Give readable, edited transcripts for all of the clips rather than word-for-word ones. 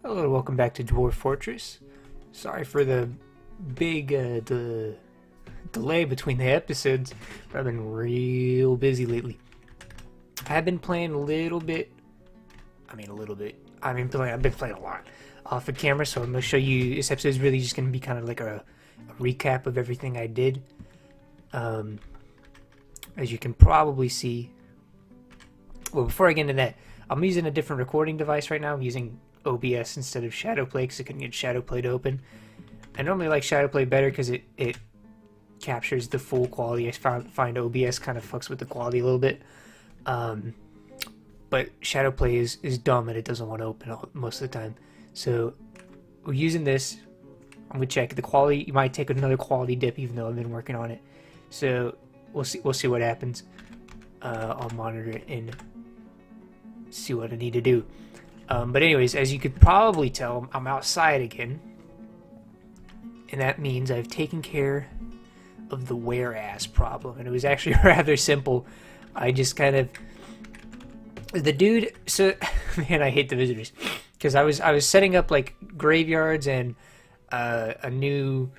Hello, welcome back to Dwarf Fortress. Sorry for the big delay between the episodes, but I've been real busy lately. I've been playing a little bit. I mean, a little bit. I've been playing a lot off the camera, so I'm gonna show you. This episode is really just gonna be kind of like a recap of everything I did. As you can probably see. Well, before I get into that, I'm using a different recording device right now. I'm using OBS instead of Shadowplay because I couldn't get Shadowplay to open. I normally like Shadowplay better because it captures the full quality. I find OBS kind of fucks with the quality a little bit. But Shadowplay is dumb and it doesn't want to open most of the time. So we're using this. I'm gonna check the quality. You might take another quality dip even though I've been working on it. So we'll see what happens. I'll monitor it and see what I need to do. But anyways, as you could probably tell, I'm outside again. And that means I've taken care of the where-ass problem. And it was actually rather simple. I just kind of... The dude... So, man, I hate the visitors. Because I was setting up, like, graveyards and a new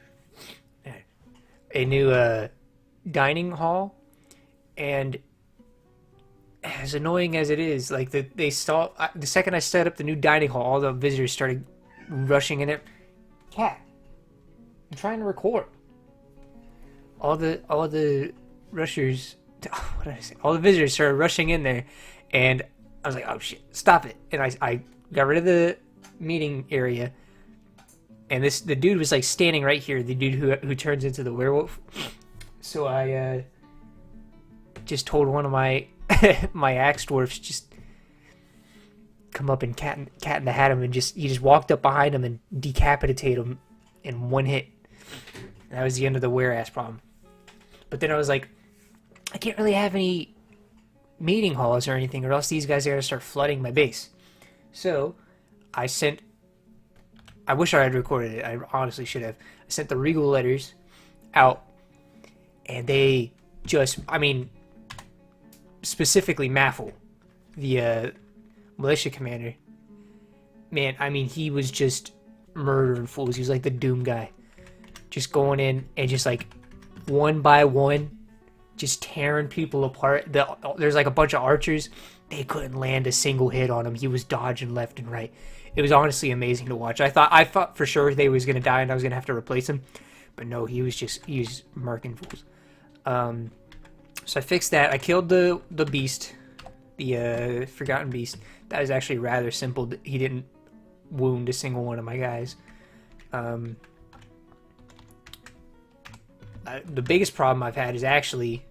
dining hall. And... as annoying as it is, like the second I set up the new dining hall, all the visitors started rushing in it. Cat, I'm trying to record. All the rushers, what did I say? All the visitors started rushing in there, and I was like, oh shit, stop it! And I got rid of the meeting area, and the dude was like standing right here, the dude who turns into the werewolf. So I just told one of my my axe dwarfs just come up and cat in the hat him, and he just walked up behind him and decapitated him in one hit. And that was the end of the where-ass problem. But then I was like, I can't really have any meeting halls or anything, or else these guys are gonna start flooding my base. So I wish I had recorded it. I honestly should have. I sent the Regal letters out, and they just, specifically Maffle, the militia commander. Man, he was just murdering fools. He was like the Doom guy. Just going in and just like one by one, just tearing people apart. There's like a bunch of archers. They couldn't land a single hit on him. He was dodging left and right. It was honestly amazing to watch. I thought for sure they was going to die and I was going to have to replace him. But no, he was murking fools. So I fixed that. I killed the beast, the forgotten beast. That was actually rather simple. He didn't wound a single one of my guys. The biggest problem I've had is actually...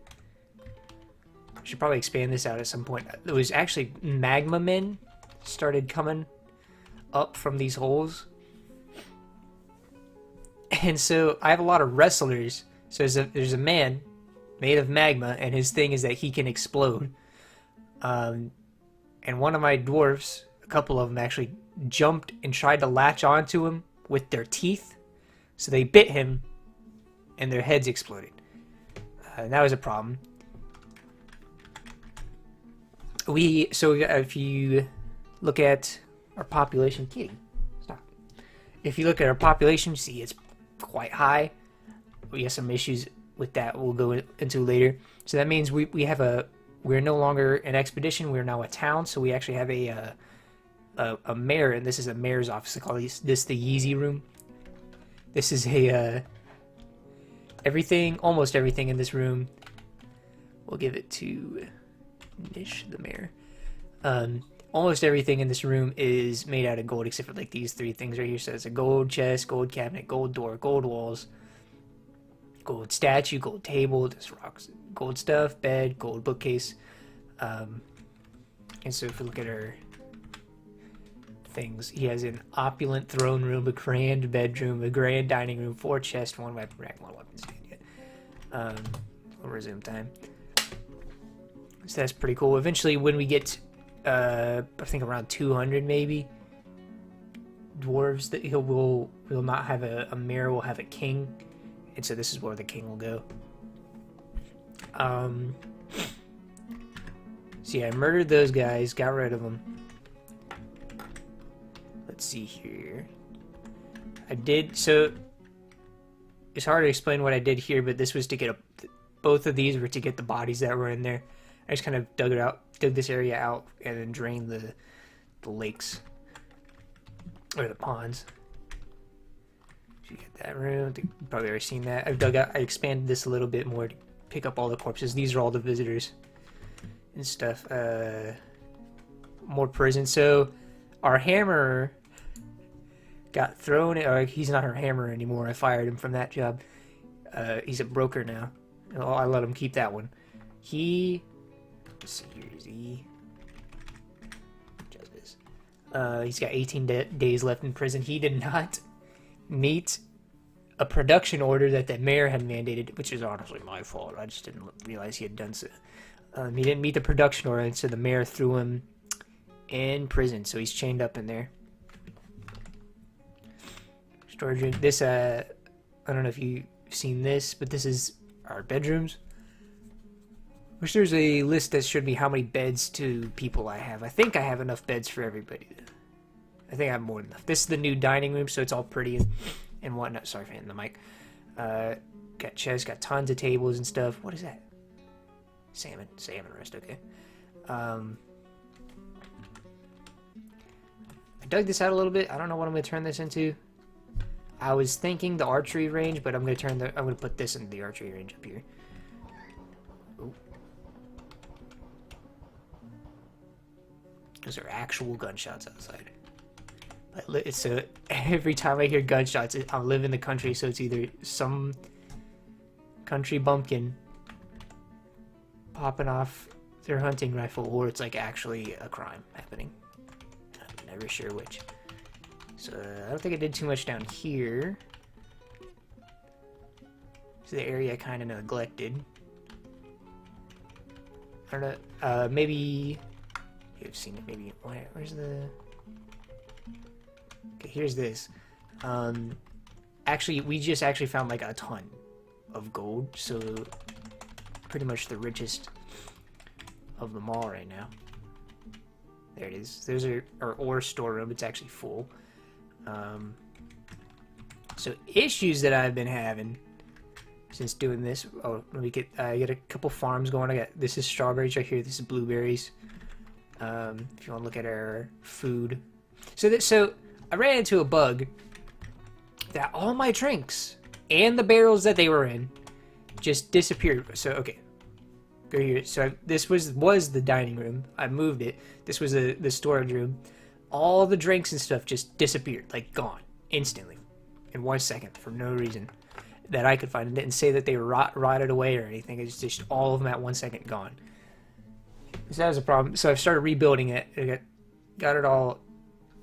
I should probably expand this out at some point. It was actually magma men started coming up from these holes. And so I have a lot of wrestlers. So there's a man made of magma, and his thing is that he can explode. And one of my dwarfs, a couple of them actually, jumped and tried to latch onto him with their teeth. So they bit him, and their heads exploded. And that was a problem. If you look at our population, kitty, stop. If you look at our population, you see it's quite high. We have some issues with that we'll go into later. So that means we're no longer an expedition, we're now a town. So we actually have a mayor, and this is a mayor's office. They call this the Yeezy room. This is almost everything in this room. We'll give it to Nish, the mayor. Almost everything in this room is made out of gold except for like these three things right here. So it's a gold chest, gold cabinet, gold door, gold walls, gold statue, gold table, just rocks, gold stuff, bed, gold bookcase. And so if we look at our things, he has an opulent throne room, a grand bedroom, a grand dining room, 4 chests, 1 weapon rack, 1 weapon stand. We'll resume time. So that's pretty cool. Eventually, when we get, I think around 200 maybe, dwarves, that we'll not have a mayor, we'll have a king. And so this is where the king will go. So yeah, I murdered those guys, got rid of them. let's see here. I did, so it's hard to explain what I did here, but this was to get both of these were to get the bodies that were in there. I just kind of dug this area out, and then drained the lakes or the ponds. So you get that room. You've probably already seen that. I expanded this a little bit more to pick up all the corpses. These are all the visitors and stuff. More prison. So our hammerer got thrown. Or he's not our hammerer anymore. I fired him from that job. He's a broker now. Oh, I let him keep that one. Let's see, here is he. Justice. He's got 18 days left in prison. He did not meet a production order that the mayor had mandated, which is honestly my fault. I just didn't realize he had done so. He didn't meet the production order, and so the mayor threw him in prison. So he's chained up in there. Storage room. This, I don't know if you've seen this, but this is our bedrooms. Wish there's a list that showed me how many beds to people I have. I think I have enough beds for everybody. I think I have more than enough. This is the new dining room, so it's all pretty and whatnot. Sorry for hitting the mic. Got chests, got tons of tables and stuff. What is that? Salmon rest, okay. I dug this out a little bit. I don't know what I'm gonna turn this into. I was thinking the archery range, but I'm gonna put this in the archery range up here. Ooh. Those are actual gunshots outside. But so every time I hear gunshots, I live in the country, so it's either some country bumpkin popping off their hunting rifle, or it's like actually a crime happening. I'm never sure which. So I don't think I did too much down here. It's the area I kind of neglected. I don't know. Maybe you've seen it. Maybe where's the? Okay, here's this. Actually, we just actually found like a ton of gold. So pretty much the richest of them all right now. There it is. There's our ore storeroom. It's actually full. So issues that I've been having since doing this. Oh, let me get. I got a couple farms going. This is strawberries right here. This is blueberries. If you want to look at our food, so I ran into a bug that all my drinks and the barrels that they were in just disappeared. So okay, go here. So this was the dining room. I moved it. This was the storage room. All the drinks and stuff just disappeared, like gone, instantly, in 1 second, for no reason that I could find. It didn't say that they rotted away or anything. It's just all of them at 1 second gone. So that was a problem. So I've started rebuilding it. I got it all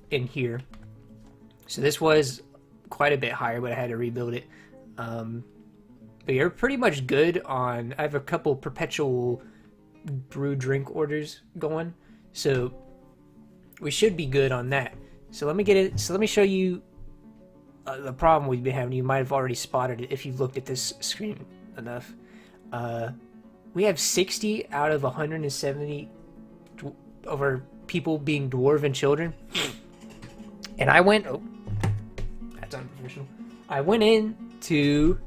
in here. So this was quite a bit higher, but I had to rebuild it. But you're pretty much good on. I have a couple perpetual brew drink orders going, so we should be good on that. So let me get it. So let me show you the problem we've been having. You might have already spotted it if you've looked at this screen enough. We have 60 out of 170 of our people being dwarven children. And I went... Oh, that's unprofessional. I went into...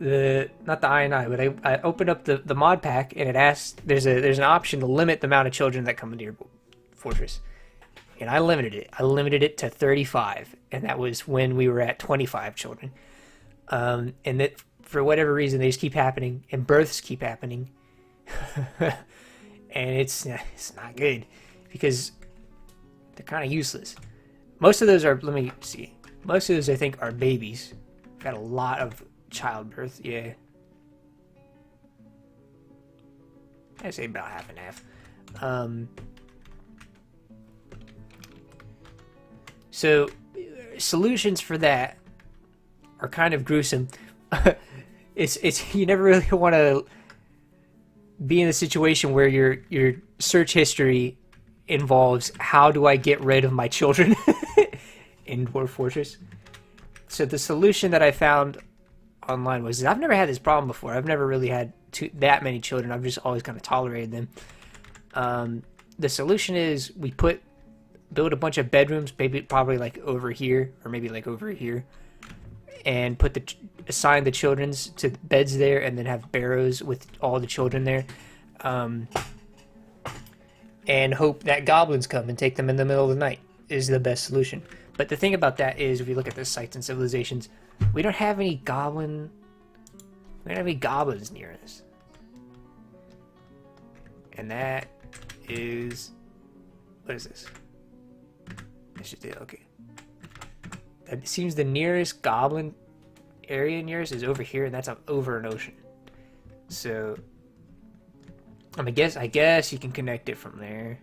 not the I&I, but I opened up the mod pack, and it asked... There's an option to limit the amount of children that come into your fortress. And I limited it. I limited it to 35. And that was when we were at 25 children. And that... For whatever reason, they just keep happening, and births keep happening, and it's not good because they're kind of useless. Most of those are. Let me see. Most of those, I think, are babies. Got a lot of childbirth. Yeah, I say about half and half. So solutions for that are kind of gruesome. It's you never really want to be in a situation where your search history involves how do I get rid of my children in Dwarf Fortress. So the solution that I found online was I've never had this problem before. I've never really had that many children. I've just always kind of tolerated them. The solution is we put build a bunch of bedrooms, maybe probably like over here or maybe like over here, and assign the children's to beds there, and then have barrows with all the children there, and hope that goblins come and take them in the middle of the night is the best solution. But the thing about that is, if you look at the sites and civilizations, we don't have any goblins near us. And that is... What is this? That's just it, okay. It seems the nearest goblin area near us is over here, and that's up over an ocean. So... I guess you can connect it from there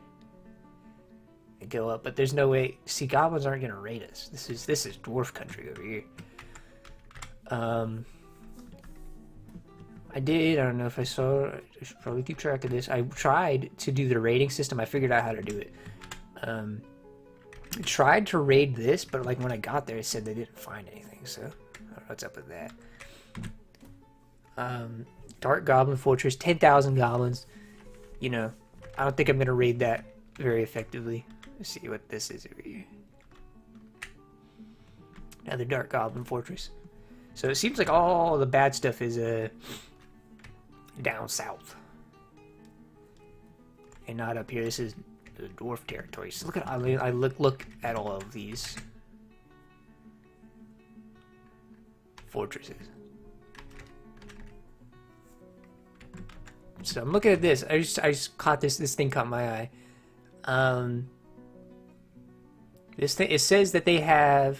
and go up, but there's no way. See, goblins aren't gonna raid us. This is dwarf country over here. I don't know if I saw. I should probably keep track of this. I tried to do the raiding system. I figured out how to do it. I tried to raid this, but like when I got there, it said they didn't find anything. So I don't know what's up with that. Dark Goblin Fortress, 10,000 goblins. You know, I don't think I'm gonna raid that very effectively. Let's see what this is over here. Another Dark Goblin Fortress. So it seems like all the bad stuff is down south, and not up here. This is the dwarf territory. So look at I look at all of these fortresses. So I'm looking at this. I just caught this thing caught my eye. This thing, it says that they have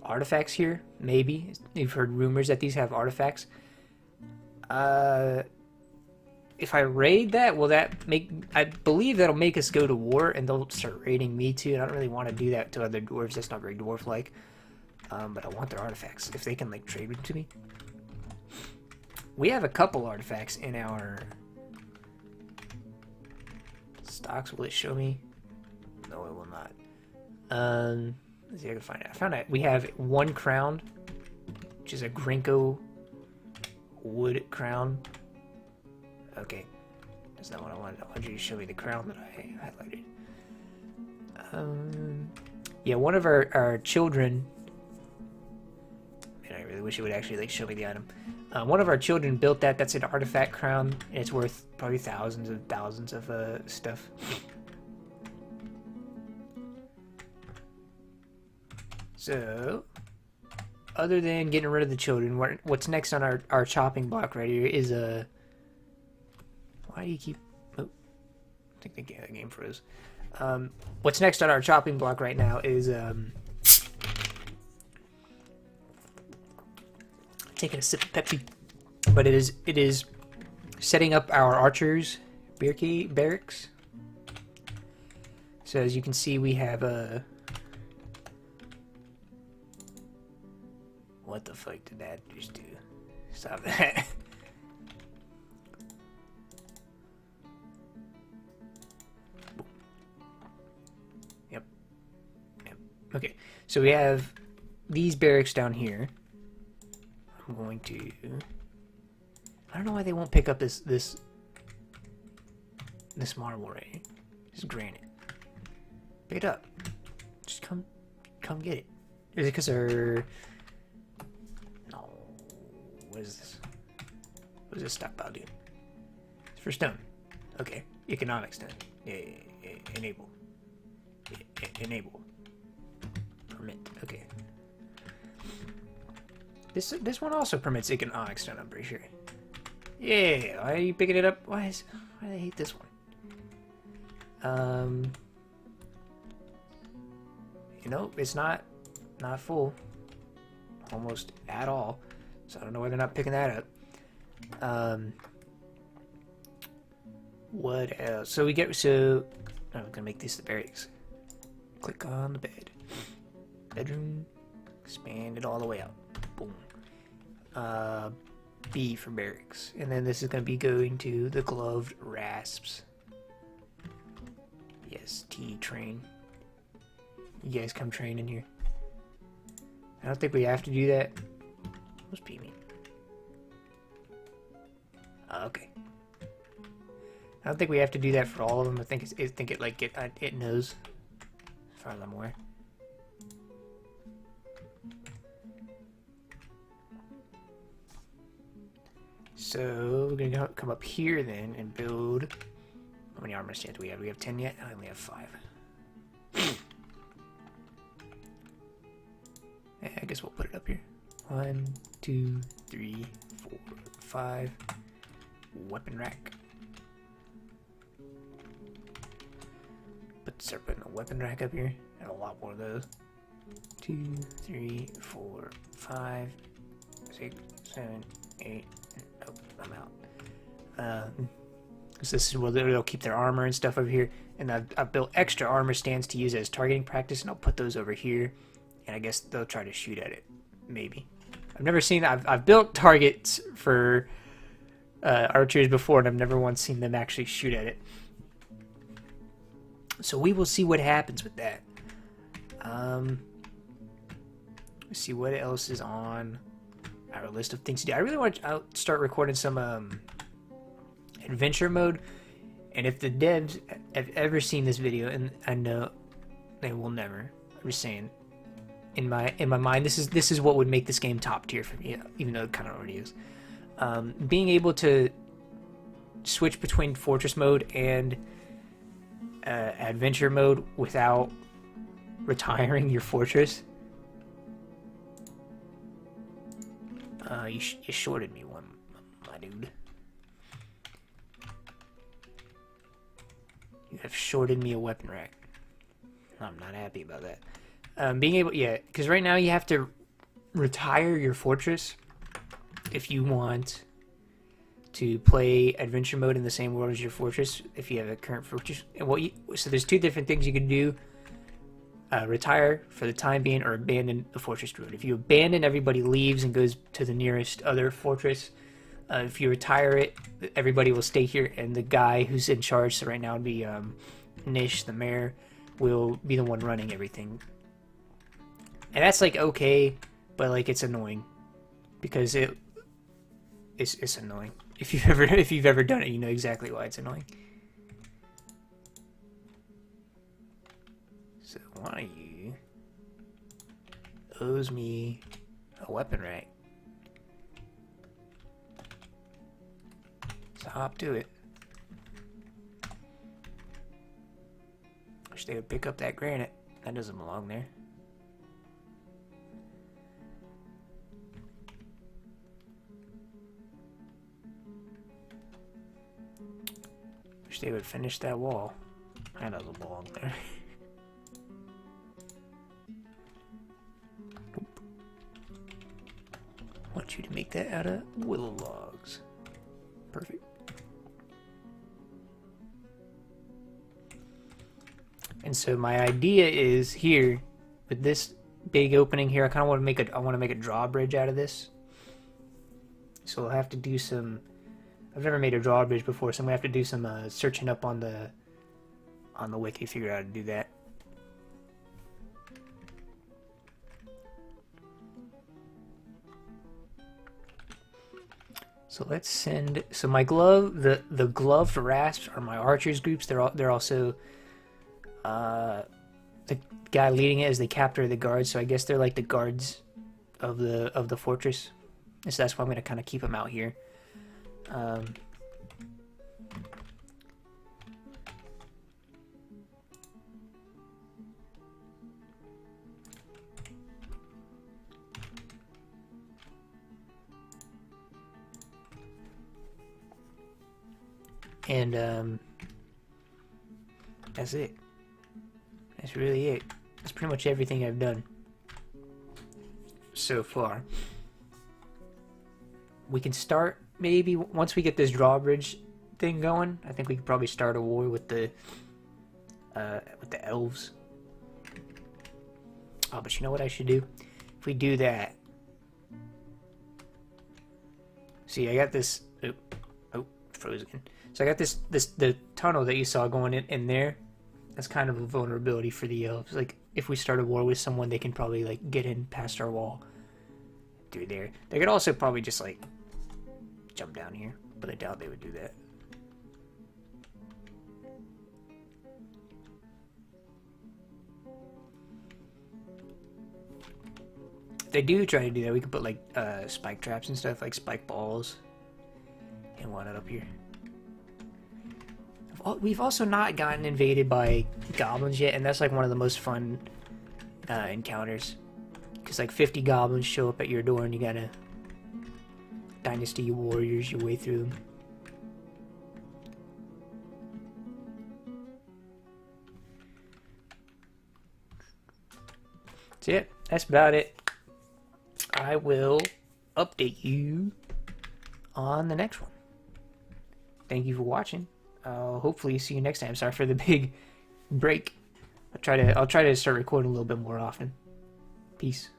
artifacts here. Maybe you've heard rumors that these have artifacts. If I raid that, will that make? I believe that'll make us go to war, and they'll start raiding me too. And I don't really want to do that to other dwarves. That's not very dwarf-like. But I want their artifacts if they can like trade them to me. We have a couple artifacts in our stocks. Will it show me? No, it will not. Let's see if I can find it. I found it. We have one crown, which is a Grinko wood crown. Okay, that's not what I wanted. I wanted you to show me the crown that I highlighted. Yeah, one of our children. Man, I really wish it would actually like show me the item. One of our children built that. That's an artifact crown, and it's worth probably thousands and thousands of stuff. So, other than getting rid of the children, what's next on our chopping block right here is a... Why do you keep... Oh, I think the game froze. What's next on our chopping block right now is... taking a sip of Pepsi. But it is setting up our archers barracks. So as you can see, we have a... What the fuck did that just do? Stop that. Yep. Okay, so we have these barracks down here. I'm going to... I don't know why they won't pick up this marble right here. This granite. Pick it up. Just come get it. Is it because they're... No. What is this? What does this stockpile do? It's for stone. Okay. Economic stone. Yeah. Enable. Enable. Permit. Okay. This one also permits economic stone, I'm pretty sure. Yeah, why are you picking it up? Why do they hate this one? You know, it's not full. Almost at all. So I don't know why they're not picking that up. What else? So I'm gonna make this the barracks. Click on the bed. Bedroom. Expand it all the way out. Boom. B for barracks. And then this is going to be going to the gloved rasps. Yes, T train. You guys come train in here. I don't think we have to do that. What's P mean? Okay. I don't think we have to do that for all of them. I think it knows. far as I'm aware. So we're gonna come up here then and build. How many armor stands do we have? Do we have 10 yet? I only have 5. Yeah, I guess we'll put it up here. 1, 2, 3, 4, 5. Weapon rack. Start putting a weapon rack up here. And a lot more of those. 2, 3, 4, 5, 6, 7, 8. Oh, I'm out. Because this is where they'll keep their armor and stuff over here. And I've built extra armor stands to use as targeting practice, and I'll put those over here. And I guess they'll try to shoot at it. Maybe. I've never seen. I've built targets for archers before, and I've never once seen them actually shoot at it. So we will see what happens with that. Let's see what else is on our list of things to do. I really want to start recording some adventure mode. And if the devs have ever seen this video, and I know they will never, I'm just saying, in my mind, this is what would make this game top tier for me, even though it kind of already is. Being able to switch between fortress mode and adventure mode without retiring your fortress. You shorted me one, my dude. You have shorted me a weapon rack. I'm not happy about that. Being able, yeah, because right now you have to retire your fortress if you want to play adventure mode in the same world as your fortress. If you have a current fortress, and so there's 2 different things you can do: retire for the time being, or abandon the fortress road. If you abandon, everybody leaves and goes to the nearest other fortress. If you retire it, everybody will stay here, and the guy who's in charge, so right now would be Nish, the mayor, will be the one running everything. And that's like okay, but like it's annoying because it's annoying. If you've ever done it, you know exactly why it's annoying. So one of you owes me a weapon rack. So hop to it. Wish they would pick up that granite. That doesn't belong there. Wish they would finish that wall. That doesn't belong there. Nope. I want you to make that out of willow logs. Perfect. And so my idea is here with this big opening here. I kind of want to make a drawbridge out of this. So I'll have to do some. I've never made a drawbridge before, so I'm gonna have to do some searching up on the wiki, figure out how to do that. So let's send. So my glove, the gloved rasps are my archers groups. They're also the guy leading it is the captor of the guards. So I guess they're like the guards of the fortress. And so that's why I'm gonna kind of keep them out here. And that's it. That's really it. That's pretty much everything I've done so far. We can start maybe once we get this drawbridge thing going. I think we could probably start a war with the elves. Oh, but you know what I should do? If we do that, see, I got this. Oh, froze again. So I got the tunnel that you saw going in there. That's kind of a vulnerability for the elves. Like if we start a war with someone, they can probably like get in past our wall. Through there. They could also probably just like jump down here, but I doubt they would do that. they do try to do that, we could put like spike traps and stuff, like spike balls, and whatnot up here. We've also not gotten invaded by goblins yet, and that's like one of the most fun encounters. Because like 50 goblins show up at your door and you gotta Dynasty Warriors your way through them. That's it. That's about it. I will update you on the next one. Thank you for watching. I'll hopefully see you next time. Sorry for the big break. I'll try to start recording a little bit more often. Peace.